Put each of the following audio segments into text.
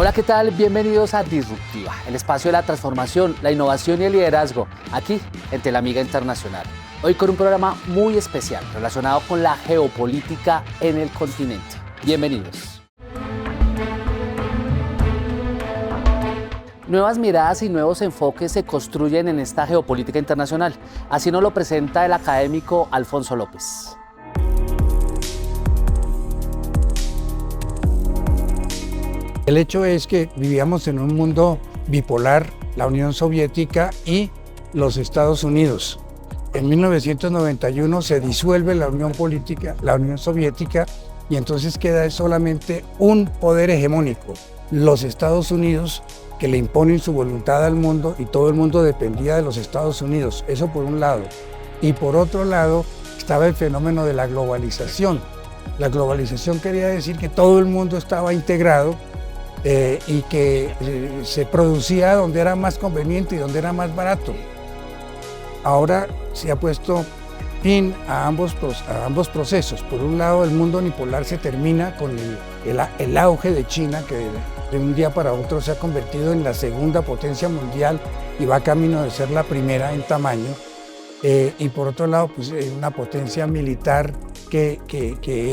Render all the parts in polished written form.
Hola, ¿qué tal? Bienvenidos a Disruptiva, el espacio de la transformación, la innovación y el liderazgo, aquí en Telamiga Internacional. Hoy con un programa muy especial relacionado con la geopolítica en el continente. Bienvenidos. Nuevas miradas y nuevos enfoques se construyen en esta geopolítica internacional. Así nos lo presenta el académico Alfonso López. El hecho es que vivíamos en un mundo bipolar, la Unión Soviética y los Estados Unidos. En 1991 se disuelve la Unión Soviética, y entonces queda solamente un poder hegemónico, los Estados Unidos, que le imponen su voluntad al mundo y todo el mundo dependía de los Estados Unidos. Eso por un lado. Y por otro lado estaba el fenómeno de la globalización. La globalización quería decir que todo el mundo estaba integrado y que se producía donde era más conveniente y donde era más barato. Ahora se ha puesto fin a ambos procesos. Por un lado, el mundo unipolar se termina con el auge de China, que de un día para otro se ha convertido en la segunda potencia mundial y va camino de ser la primera en tamaño. Y por otro lado, pues, una potencia militar que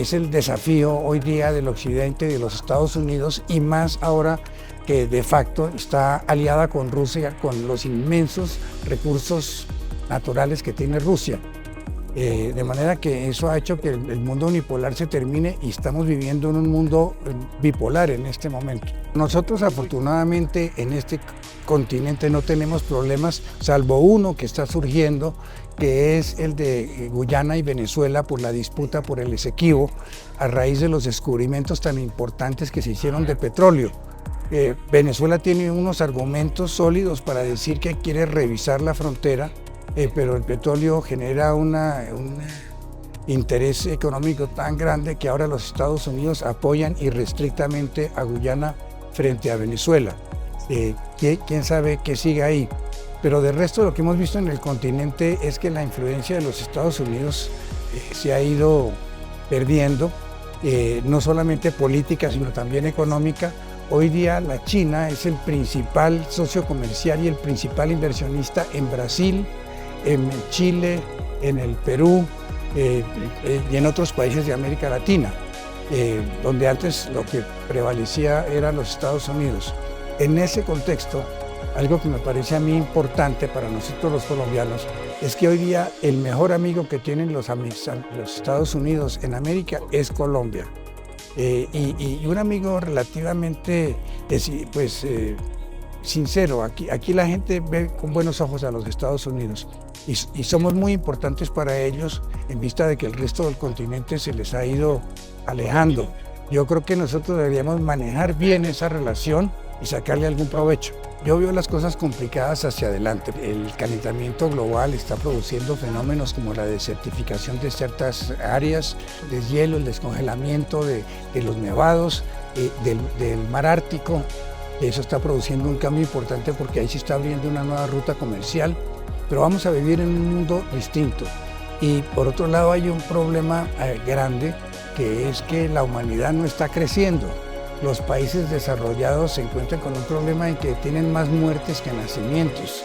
es el desafío hoy día del Occidente y de los Estados Unidos, y más ahora que de facto está aliada con Rusia, con los inmensos recursos naturales que tiene Rusia. De manera que eso ha hecho que el mundo unipolar se termine y estamos viviendo en un mundo bipolar en este momento. Nosotros afortunadamente en este continente no tenemos problemas, salvo uno que está surgiendo, que es el de Guyana y Venezuela por la disputa por el Esequibo, a raíz de los descubrimientos tan importantes que se hicieron de petróleo. Venezuela tiene unos argumentos sólidos para decir que quiere revisar la frontera, pero el petróleo genera un interés económico tan grande que ahora los Estados Unidos apoyan irrestrictamente a Guyana frente a Venezuela. ¿Quién sabe qué sigue ahí? Pero de resto lo que hemos visto en el continente es que la influencia de los Estados Unidos se ha ido perdiendo, no solamente política, sino también económica. Hoy día la China es el principal socio comercial y el principal inversionista en Brasil, en Chile, en el Perú y en otros países de América Latina, donde antes lo que prevalecía eran los Estados Unidos. En ese contexto, algo que me parece a mí importante para nosotros los colombianos es que hoy día el mejor amigo que tienen los Estados Unidos en América es Colombia. Y un amigo relativamente sincero. Aquí la gente ve con buenos ojos a los Estados Unidos y somos muy importantes para ellos en vista de que el resto del continente se les ha ido alejando. Yo creo que nosotros deberíamos manejar bien esa relación y sacarle algún provecho. Yo veo las cosas complicadas hacia adelante. El calentamiento global está produciendo fenómenos como la desertificación de ciertas áreas, el deshielo, el descongelamiento de los nevados, del mar Ártico. Eso está produciendo un cambio importante porque ahí se está abriendo una nueva ruta comercial, pero vamos a vivir en un mundo distinto. Y por otro lado hay un problema grande, que es que la humanidad no está creciendo. Los países desarrollados se encuentran con un problema en que tienen más muertes que nacimientos.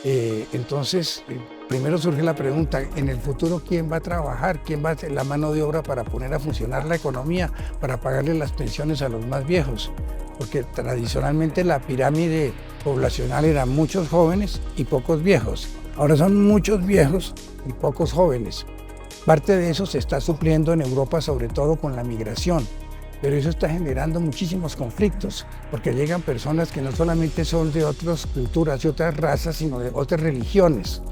Entonces, primero surge la pregunta, en el futuro, ¿quién va a trabajar? ¿Quién va a hacer la mano de obra para poner a funcionar la economía, para pagarle las pensiones a los más viejos? Porque tradicionalmente la pirámide poblacional era muchos jóvenes y pocos viejos. Ahora son muchos viejos y pocos jóvenes. Parte de eso se está supliendo en Europa, sobre todo con la migración. Pero eso está generando muchísimos conflictos, porque llegan personas que no solamente son de otras culturas y otras razas, sino de otras religiones.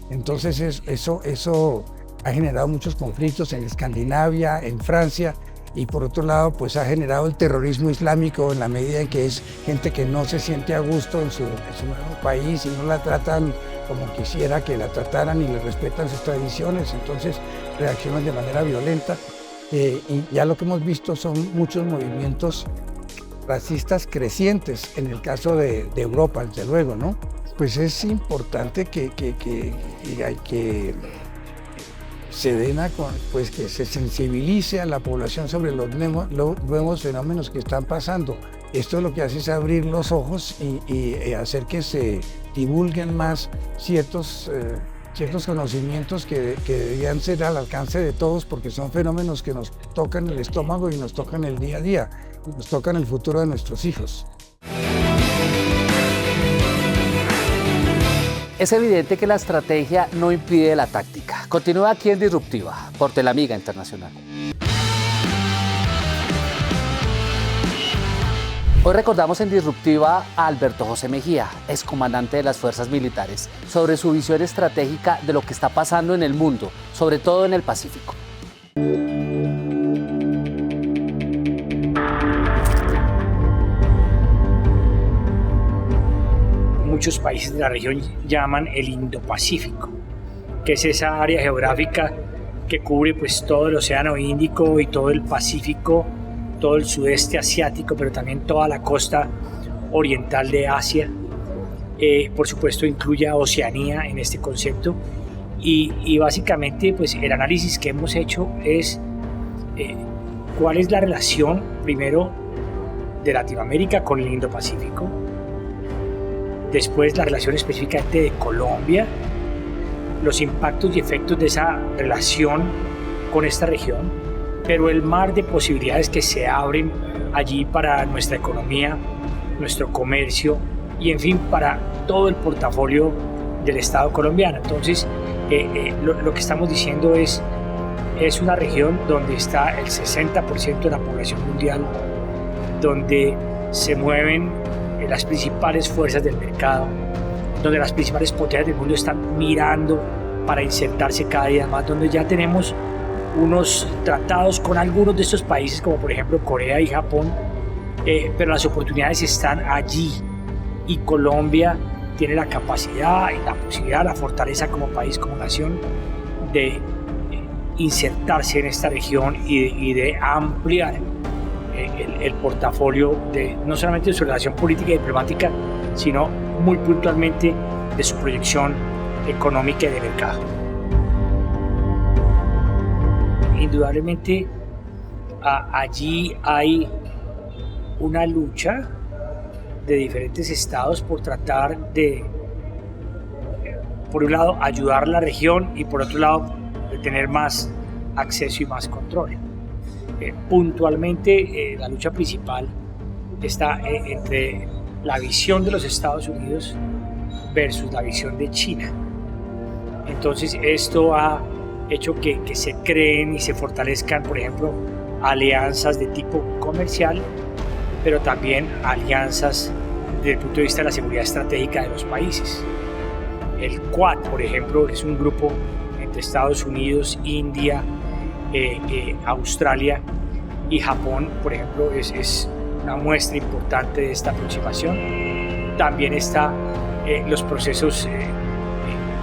Entonces eso ha generado muchos conflictos en Escandinavia, en Francia, y por otro lado pues ha generado el terrorismo islámico en la medida en que es gente que no se siente a gusto en su nuevo país y no la tratan como quisiera que la trataran y le respetan sus tradiciones, entonces reaccionan de manera violenta. Y ya lo que hemos visto son muchos movimientos racistas crecientes en el caso de Europa, desde luego, ¿no? Pues es importante que Sedena, pues que se sensibilice a la población sobre los nuevos fenómenos que están pasando. Esto lo que hace es abrir los ojos y hacer que se divulguen más ciertos conocimientos que deberían ser al alcance de todos, porque son fenómenos que nos tocan el estómago y nos tocan el día a día, nos tocan el futuro de nuestros hijos. Es evidente que la estrategia no impide la táctica. Continúa aquí en Disruptiva, por Telamiga Internacional. Hoy recordamos en Disruptiva a Alberto José Mejía, excomandante de las fuerzas militares, sobre su visión estratégica de lo que está pasando en el mundo, sobre todo en el Pacífico. Muchos países de la región llaman el Indo-Pacífico, que es esa área geográfica que cubre pues todo el Océano Índico y todo el Pacífico, todo el sudeste asiático, pero también toda la costa oriental de Asia. Por supuesto incluye a Oceanía en este concepto y básicamente pues el análisis que hemos hecho es cuál es la relación primero de Latinoamérica con el Indo-Pacífico, después la relación específicamente de Colombia, los impactos y efectos de esa relación con esta región, pero el mar de posibilidades que se abren allí para nuestra economía, nuestro comercio y en fin para todo el portafolio del Estado colombiano. Entonces lo que estamos diciendo es una región donde está el 60% de la población mundial, donde se mueven las principales fuerzas del mercado, donde las principales potencias del mundo están mirando para insertarse cada día más, donde ya tenemos unos tratados con algunos de estos países, como por ejemplo Corea y Japón, pero las oportunidades están allí y Colombia tiene la capacidad y la posibilidad, la fortaleza como país, como nación, de insertarse en esta región y de ampliar el portafolio no solamente de su relación política y diplomática, sino muy puntualmente de su proyección económica y de mercado. Indudablemente allí hay una lucha de diferentes estados por tratar de, por un lado, ayudar a la región y por otro lado, de tener más acceso y más control. Puntualmente, la lucha principal está entre la visión de los Estados Unidos versus la visión de China. Entonces, esto ha hecho que se creen y se fortalezcan, por ejemplo, alianzas de tipo comercial, pero también alianzas desde el punto de vista de la seguridad estratégica de los países. El Quad, por ejemplo, es un grupo entre Estados Unidos, India, Australia y Japón, por ejemplo, es una muestra importante de esta aproximación. También está los procesos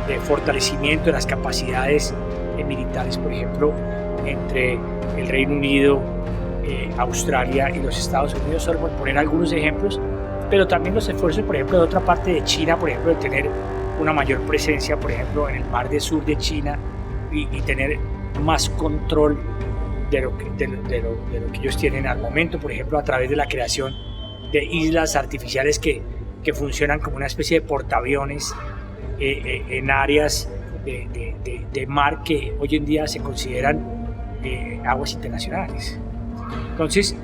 de fortalecimiento de las capacidades militares, por ejemplo, entre el Reino Unido, Australia y los Estados Unidos, solo por poner algunos ejemplos, pero también los esfuerzos, por ejemplo, de otra parte de China, por ejemplo, de tener una mayor presencia, por ejemplo, en el mar del sur de China y tener más control de lo que ellos tienen al momento, por ejemplo, a través de la creación de islas artificiales que funcionan como una especie de portaaviones en áreas de mar que hoy en día se consideran aguas internacionales. Entonces,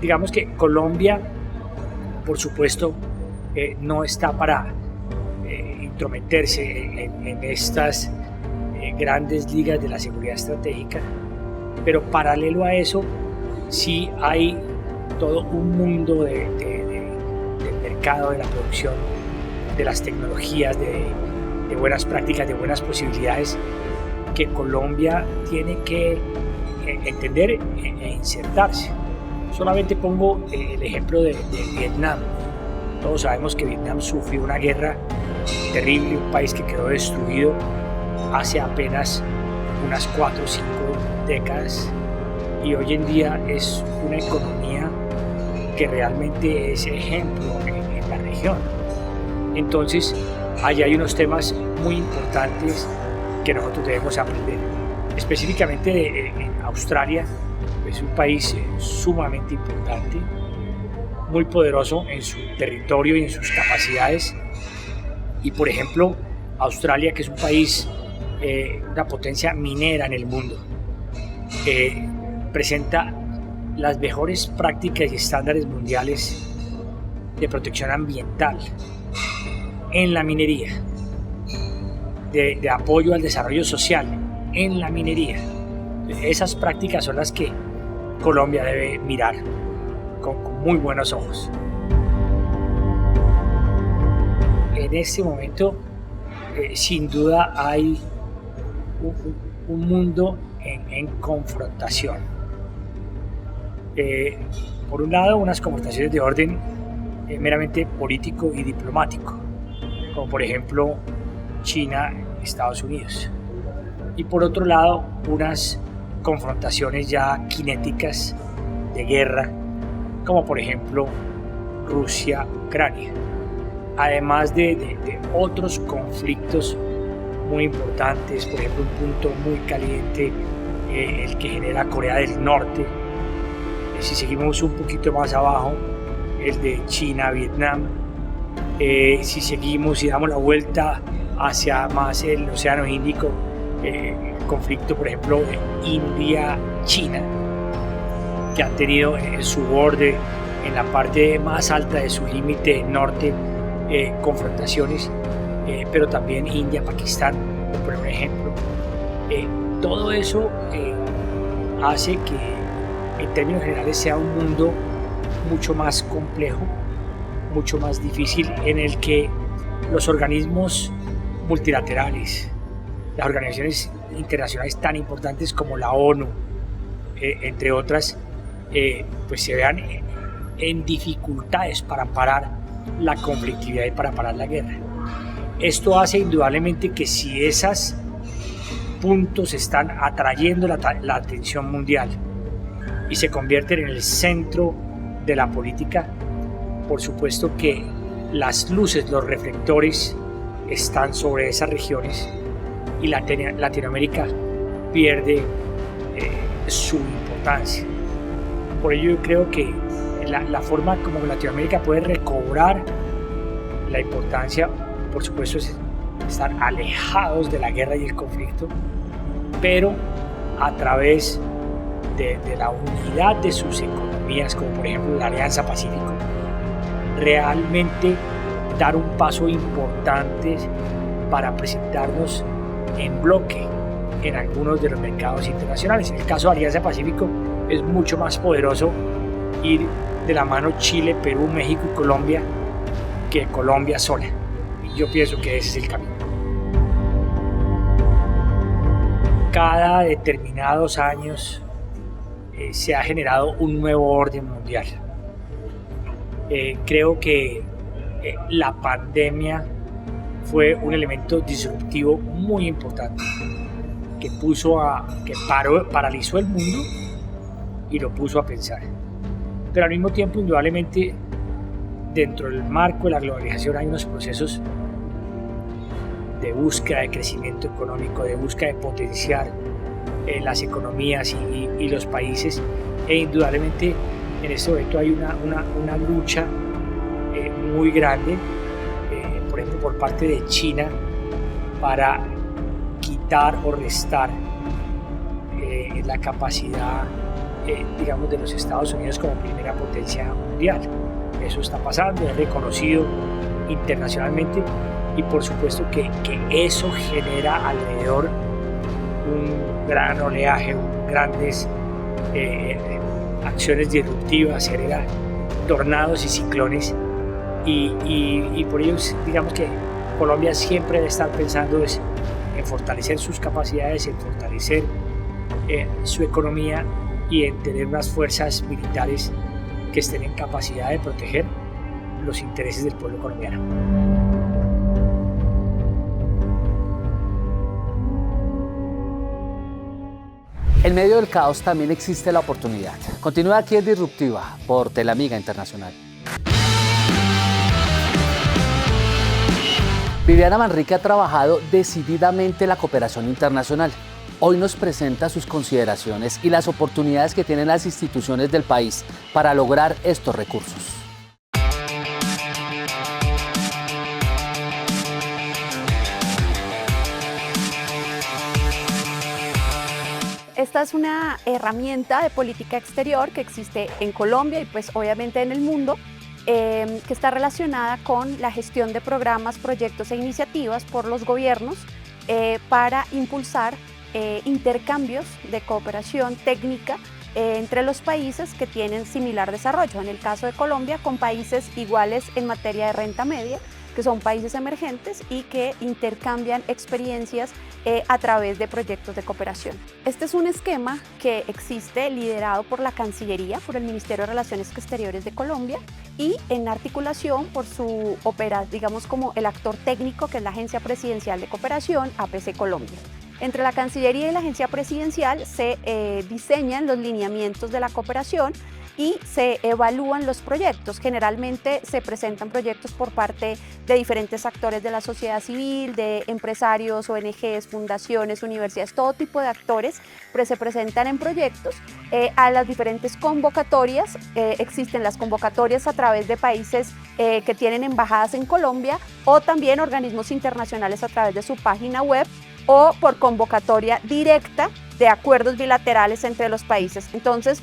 digamos que Colombia, por supuesto, no está para intrometerse en estas grandes ligas de la seguridad estratégica, pero paralelo a eso sí hay todo un mundo del mercado, de la producción, de las tecnologías, de buenas prácticas, de buenas posibilidades que Colombia tiene que entender e insertarse. Solamente pongo el ejemplo de Vietnam. Todos sabemos que Vietnam sufrió una guerra terrible, un país que quedó destruido hace apenas unas 4 o 5 décadas y hoy en día es una economía que realmente es ejemplo en la región. Entonces, allí hay unos temas muy importantes que nosotros debemos aprender. Específicamente en Australia, es un país sumamente importante, muy poderoso en su territorio y en sus capacidades. Y por ejemplo, Australia, que es un país, una potencia minera en el mundo, presenta las mejores prácticas y estándares mundiales de protección ambiental en la minería, de apoyo al desarrollo social en la minería. Esas prácticas son las que Colombia debe mirar con muy buenos ojos. En este momento, sin duda, hay un mundo en confrontación. Por un lado, unas confrontaciones de orden meramente político y diplomático, como por ejemplo China y Estados Unidos. Y por otro lado, unas confrontaciones ya cinéticas de guerra, como por ejemplo Rusia-Ucrania. Además de otros conflictos muy importantes, por ejemplo un punto muy caliente, el que genera Corea del Norte. Si seguimos un poquito más abajo, el de China-Vietnam. Si seguimos y damos la vuelta hacia más el Océano Índico, el conflicto, por ejemplo, de India-China, que han tenido en su borde, en la parte más alta de su límite norte, confrontaciones, pero también India-Pakistán, por un ejemplo. Todo eso hace que, en términos generales, sea un mundo mucho más complejo, mucho más difícil, en el que los organismos multilaterales, las organizaciones internacionales tan importantes como la ONU, entre otras, pues se vean en dificultades para parar la conflictividad y para parar la guerra. Esto hace indudablemente que si esos puntos están atrayendo la atención mundial y se convierten en el centro de la política, por supuesto que las luces, los reflectores están sobre esas regiones y Latinoamérica pierde su importancia. Por ello yo creo que la forma como Latinoamérica puede recobrar la importancia, por supuesto, es estar alejados de la guerra y el conflicto, pero a través de la unidad de sus economías, como por ejemplo la Alianza Pacífico, realmente dar un paso importante para presentarnos en bloque en algunos de los mercados internacionales. En el caso de Alianza Pacífico es mucho más poderoso ir de la mano Chile, Perú, México y Colombia que Colombia sola. Y yo pienso que ese es el camino. Cada determinados años se ha generado un nuevo orden mundial. Creo que la pandemia fue un elemento disruptivo muy importante que paralizó el mundo y lo puso a pensar. Pero al mismo tiempo, indudablemente, dentro del marco de la globalización hay unos procesos de búsqueda de crecimiento económico, de búsqueda de potenciar las economías y los países, e indudablemente en este momento hay una lucha muy grande, por ejemplo por parte de China, para quitar o restar la capacidad digamos, de los Estados Unidos como primera potencia mundial. Eso está pasando, es reconocido internacionalmente, y por supuesto que eso genera alrededor un gran oleaje, grandes acciones disruptivas, genera tornados y ciclones, y por ello digamos que Colombia siempre debe estar pensando en fortalecer sus capacidades, en fortalecer su economía y en tener unas fuerzas militares que estén en capacidad de proteger los intereses del pueblo colombiano. En medio del caos también existe la oportunidad. Continúa aquí en Disruptiva por Telamiga Internacional. Viviana Manrique ha trabajado decididamente en la cooperación internacional. Hoy nos presenta sus consideraciones y las oportunidades que tienen las instituciones del país para lograr estos recursos. esta es una herramienta de política exterior que existe en Colombia y pues obviamente en el mundo, que está relacionada con la gestión de programas, proyectos e iniciativas por los gobiernos para impulsar intercambios de cooperación técnica entre los países que tienen similar desarrollo. En el caso de Colombia, con países iguales en materia de renta media, que son países emergentes y que intercambian experiencias a través de proyectos de cooperación. Este es un esquema que existe liderado por la Cancillería, por el Ministerio de Relaciones Exteriores de Colombia y en articulación por su digamos como el actor técnico, que es la Agencia Presidencial de Cooperación, APC Colombia. Entre la Cancillería y la Agencia Presidencial se diseñan los lineamientos de la cooperación y se evalúan los proyectos. Generalmente se presentan proyectos por parte de diferentes actores de la sociedad civil, de empresarios, ONGs, fundaciones, universidades, todo tipo de actores se presentan en proyectos a las diferentes convocatorias. Existen las convocatorias a través de países que tienen embajadas en Colombia o también organismos internacionales a través de su página web o por convocatoria directa de acuerdos bilaterales entre los países. Entonces,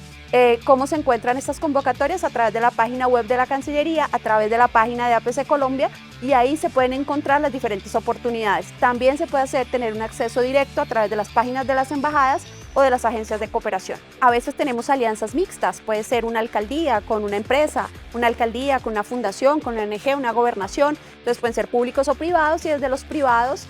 ¿cómo se encuentran estas convocatorias? A través de la página web de la Cancillería, a través de la página de APC Colombia, y ahí se pueden encontrar las diferentes oportunidades. También se puede tener un acceso directo a través de las páginas de las embajadas o de las agencias de cooperación. A veces tenemos alianzas mixtas, puede ser una alcaldía con una empresa, una alcaldía con una fundación, con una ONG, una gobernación, entonces pueden ser públicos o privados, y desde los privados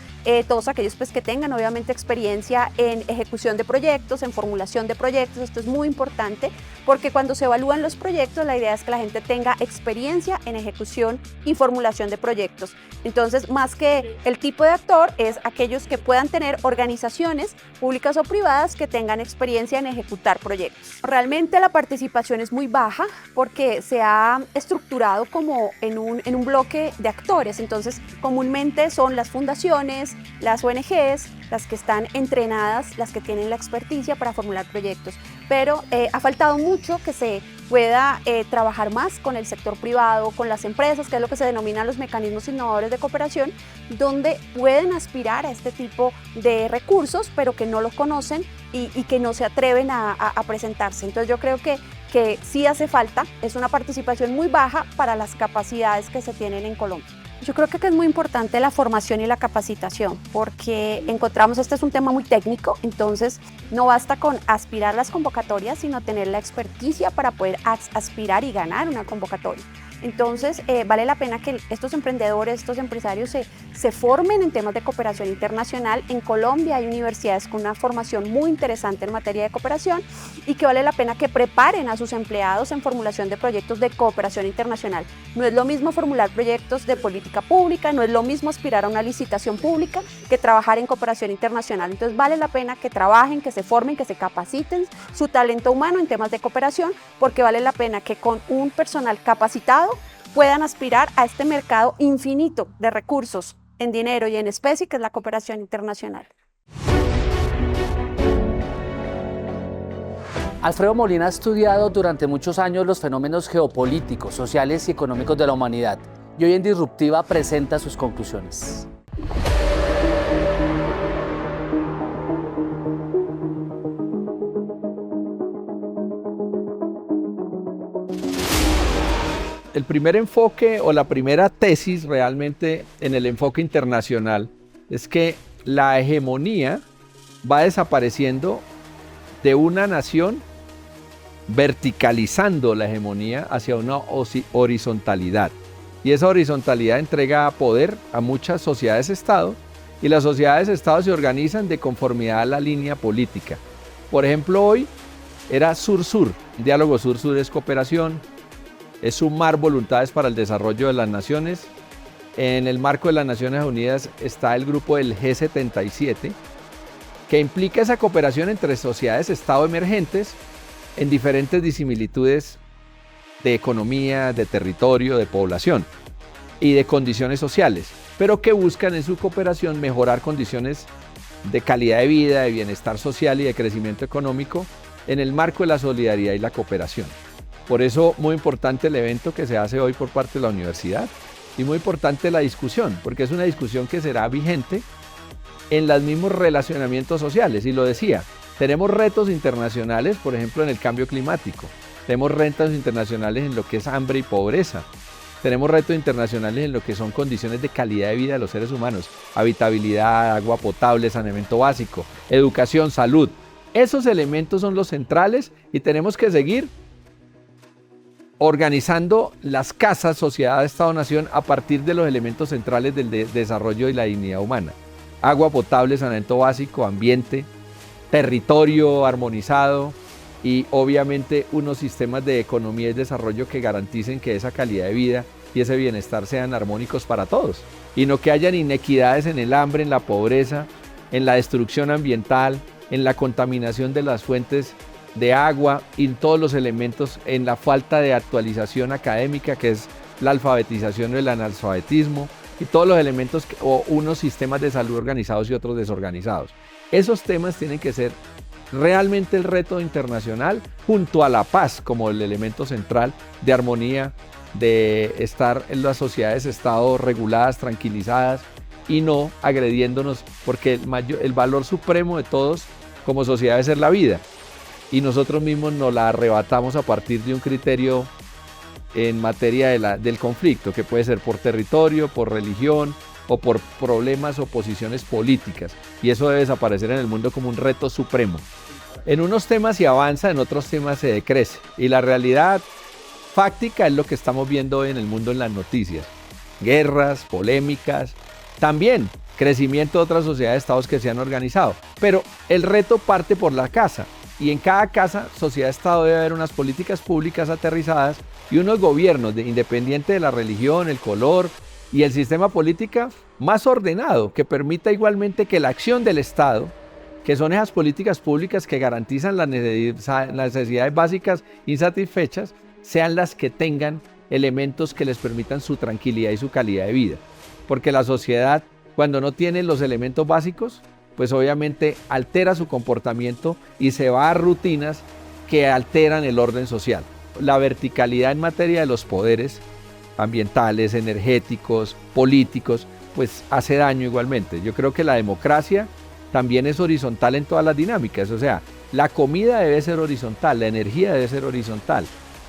todos aquellos pues, que tengan obviamente experiencia en ejecución de proyectos, en formulación de proyectos. Esto es muy importante porque cuando se evalúan los proyectos la idea es que la gente tenga experiencia en ejecución y formulación de proyectos. Entonces, más que el tipo de actor, es aquellos que puedan tener organizaciones públicas o privadas que tengan experiencia en ejecutar proyectos. Realmente la participación es muy baja porque se ha estructurado como en un bloque de actores. Entonces, comúnmente son las fundaciones, las ONGs, las que están entrenadas, las que tienen la experticia para formular proyectos, pero ha faltado mucho que se pueda trabajar más con el sector privado, con las empresas, que es lo que se denominan los mecanismos innovadores de cooperación, donde pueden aspirar a este tipo de recursos, pero que no los conocen y que no se atreven a presentarse. Entonces yo creo que sí hace falta, es una participación muy baja para las capacidades que se tienen en Colombia. Yo creo que es muy importante la formación y la capacitación, porque encontramos, este es un tema muy técnico, entonces no basta con aspirar a las convocatorias, sino tener la experticia para poder aspirar y ganar una convocatoria. Entonces vale la pena que estos emprendedores, estos empresarios se formen en temas de cooperación internacional. En Colombia hay universidades con una formación muy interesante en materia de cooperación y que vale la pena que preparen a sus empleados en formulación de proyectos de cooperación internacional. No es lo mismo formular proyectos de política pública, no es lo mismo aspirar a una licitación pública que trabajar en cooperación internacional. Entonces vale la pena que trabajen, que se formen, que se capaciten su talento humano en temas de cooperación, porque vale la pena que con un personal capacitado puedan aspirar a este mercado infinito de recursos en dinero y en especie que es la cooperación internacional. Alfredo Molina ha estudiado durante muchos años los fenómenos geopolíticos, sociales y económicos de la humanidad y hoy en Disruptiva presenta sus conclusiones. El primer enfoque o la primera tesis realmente en el enfoque internacional es que la hegemonía va desapareciendo de una nación, verticalizando la hegemonía hacia una horizontalidad. Y esa horizontalidad entrega poder a muchas sociedades-estado y las sociedades-estado se organizan de conformidad a la línea política. Por ejemplo, hoy era sur-sur, diálogo sur-sur es cooperación, es sumar voluntades para el desarrollo de las naciones. En el marco de las Naciones Unidas está el grupo del G77, que implica esa cooperación entre sociedades-estado emergentes en diferentes disimilitudes de economía, de territorio, de población y de condiciones sociales, pero que buscan en su cooperación mejorar condiciones de calidad de vida, de bienestar social y de crecimiento económico en el marco de la solidaridad y la cooperación. Por eso, muy importante el evento que se hace hoy por parte de la universidad y muy importante la discusión, porque es una discusión que será vigente en los mismos relacionamientos sociales. Y lo decía, Tenemos retos internacionales, por ejemplo, en el cambio climático. Tenemos retos internacionales en lo que es hambre y pobreza. Tenemos retos internacionales en lo que son condiciones de calidad de vida de los seres humanos. Habitabilidad, agua potable, saneamiento básico, educación, salud. Esos elementos son los centrales y tenemos que seguir organizando las casas, sociedad, Estado, nación a partir de los elementos centrales del desarrollo y la dignidad humana. Agua potable, saneamiento básico, ambiente, territorio armonizado y obviamente unos sistemas de economía y desarrollo que garanticen que esa calidad de vida y ese bienestar sean armónicos para todos y no que hayan inequidades en el hambre, en la pobreza, en la destrucción ambiental, en la contaminación de las fuentes de agua y en todos los elementos, en la falta de actualización académica que es la alfabetización o el analfabetismo y todos los elementos o unos sistemas de salud organizados y otros desorganizados. Esos temas tienen que ser realmente el reto internacional junto a la paz como el elemento central de armonía, de estar en las sociedades-estado reguladas, tranquilizadas y no agrediéndonos, porque el valor supremo de todos como sociedad debe ser la vida y nosotros mismos nos la arrebatamos a partir de un criterio en materia del conflicto, que puede ser por territorio, por religión o por problemas o posiciones políticas, y eso debe desaparecer en el mundo como un reto supremo. En unos temas se avanza, en otros temas se decrece, y la realidad fáctica es lo que estamos viendo hoy en el mundo en las noticias. Guerras, polémicas, también crecimiento de otras sociedades-estados que se han organizado, pero el reto parte por la casa, y en cada casa, sociedad-estado, debe haber unas políticas públicas aterrizadas y unos gobiernos independiente de la religión, el color y el sistema político más ordenado, que permita igualmente que la acción del Estado, que son esas políticas públicas que garantizan las necesidades básicas insatisfechas, sean las que tengan elementos que les permitan su tranquilidad y su calidad de vida. Porque la sociedad, cuando no tiene los elementos básicos, pues obviamente altera su comportamiento y se va a rutinas que alteran el orden social. La verticalidad en materia de los poderes ambientales, energéticos, políticos, pues hace daño igualmente. Yo creo que la democracia también es horizontal en todas las dinámicas, o sea, la comida debe ser horizontal, la energía debe ser horizontal,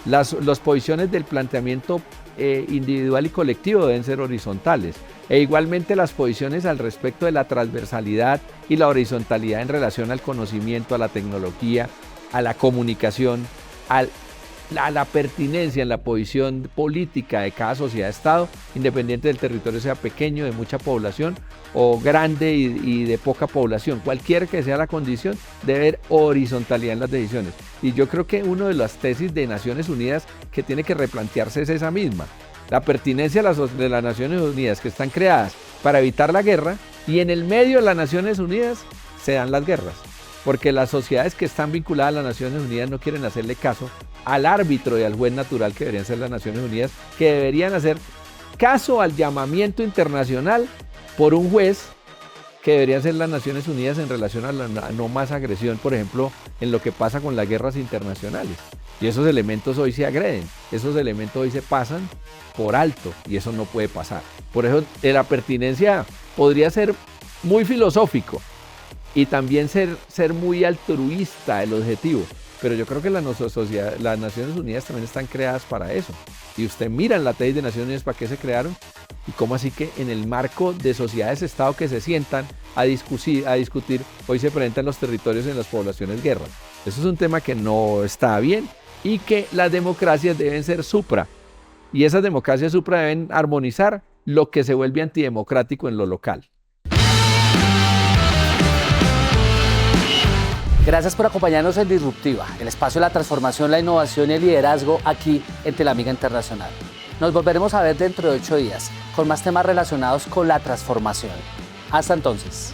las posiciones del planteamiento individual y colectivo deben ser horizontales, e igualmente las posiciones al respecto de la transversalidad y la horizontalidad en relación al conocimiento, a la tecnología, a la comunicación, a la pertinencia en la posición política de cada sociedad-estado, independiente del territorio sea pequeño, de mucha población, o grande y de poca población. Cualquiera que sea la condición, debe haber horizontalidad en las decisiones. Y yo creo que una de las tesis de Naciones Unidas que tiene que replantearse es esa misma. La pertinencia de las Naciones Unidas, que están creadas para evitar la guerra, y en el medio de las Naciones Unidas se dan las guerras. Porque las sociedades que están vinculadas a las Naciones Unidas no quieren hacerle caso al árbitro y al juez natural que deberían ser las Naciones Unidas, que deberían hacer caso al llamamiento internacional por un juez que deberían ser las Naciones Unidas en relación a la no más agresión, por ejemplo, en lo que pasa con las guerras internacionales. Y esos elementos hoy se agreden, esos elementos hoy se pasan por alto y eso no puede pasar. Por eso la pertinencia podría ser muy filosófico y también ser muy altruista el objetivo. Pero yo creo que las Naciones Unidas también están creadas para eso. Y usted mira en la tesis de Naciones Unidas para qué se crearon y cómo así que en el marco de sociedades-estado que se sientan a discutir, hoy se presentan los territorios en las poblaciones guerras. Eso es un tema que no está bien y que las democracias deben ser supra. Y esas democracias supra deben armonizar lo que se vuelve antidemocrático en lo local. Gracias por acompañarnos en Disruptiva, el espacio de la transformación, la innovación y el liderazgo aquí en Telamiga Internacional. Nos volveremos a ver dentro de 8 días con más temas relacionados con la transformación. Hasta entonces.